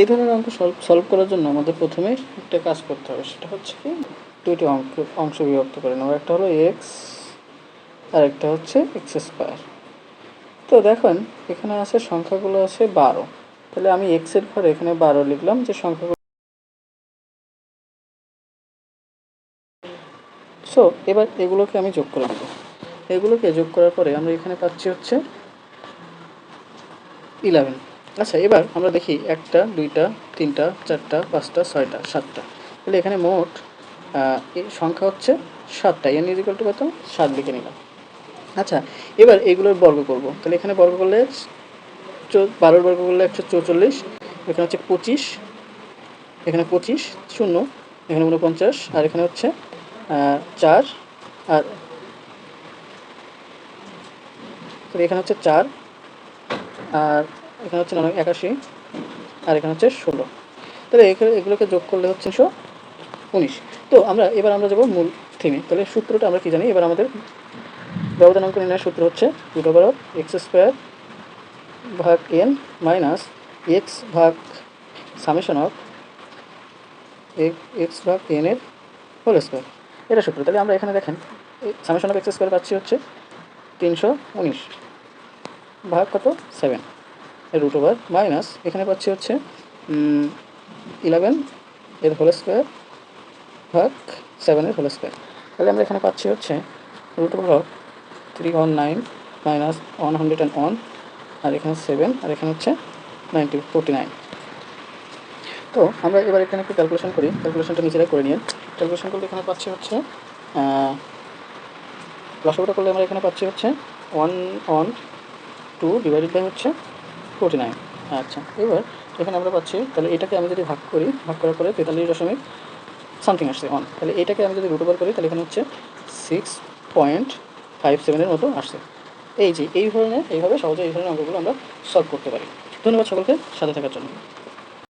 এই ধরনের অঙ্ক সলভ করার জন্য আমাদের প্রথমে একটা কাজ করতে হবে, সেটা হচ্ছে কি দুইটি অংশ বিভক্ত করে নেব। একটা হলো এক্স আর একটা হচ্ছে এক্স স্কোয়ার। তো দেখেন এখানে আছে সংখ্যাগুলো আছে 12, তাহলে আমি এক্সের ঘরে এখানে 12 লিখলাম যে সংখ্যাগুলো। সো এবার এগুলোকে আমি যোগ করে দেবো। এগুলোকে যোগ করার পরে আমরা এখানে পাচ্ছি হচ্ছে 11। আচ্ছা, এবার আমরা দেখি 1টা 2টা 3টা 4টা 5টা 6টা 7টা, তাহলে এখানে মোট সংখ্যা হচ্ছে 7টা। n ইজ ইকুয়াল টু কত? 7 লিখে নিলাম। আচ্ছা, এবার এগুলোর বর্গ করব, তাহলে এখানে বর্গ করলে 12 বর্গ করলে 144, এখানে হচ্ছে 25, এখানে 25 শূন্য, এখানে 49, আর এখানে হচ্ছে 4, আর এখানে হচ্ছে 4, আর এখানে হচ্ছে 81, আর এখানে হচ্ছে 16। তাহলে এগুলোকে যোগ করলে হচ্ছে 19। তো এবার আমরা যাবো মূল থিমে। তাহলে সূত্রটা আমরা কি জানি? এবার আমাদের ব্যবধান অঙ্ক নির্ণয়ের সূত্র হচ্ছে √x² ভাগ n মাইনাস x ভাগ সামেশন অফ x ভাগ n এর হোল স্কোয়ার। এটা সূত্র। তাহলে আমরা এখানে দেখেন সামেশন অফ x² পাচ্ছি হচ্ছে 319 ভাগ কত 7 এর √ মাইনাস এখানে পাচ্ছি হচ্ছে 11 এর হোল স্কোয়ার ভাগ 7 এর হোল স্কোয়ার। তাহলে আমরা এখানে পাচ্ছি হচ্ছে √319 মাইনাস 101, আর এখানে 7, আর এখানে হচ্ছে 49। তো আমরা এবার এখানে একটু ক্যালকুলেশন করি, ক্যালকুলেশনটা নিজেরাই করে নিন। ক্যালকুলেশন করলে এখানে পাচ্ছি হচ্ছে লসাগুটা করলে আমরা এখানে পাচ্ছি হচ্ছে 112 ডিভাইডেড বাই হচ্ছে 49। আচ্ছা, এবার এখানে আমরা পাচ্ছি, তাহলে এটাকে আমি যদি ভাগ করি, ভাগ করার পরে 43 দশমিক সামথিং আসছে 1, তাহলে এটাকে আমি যদি √ করি তাহলে এখানে হচ্ছে 6.57 এর মতো আসছে। এইভাবে সহজে এই ধরনের অঙ্কগুলো আমরা সলভ করতে পারি। ধন্যবাদ সকলকে সাথে থাকার জন্য।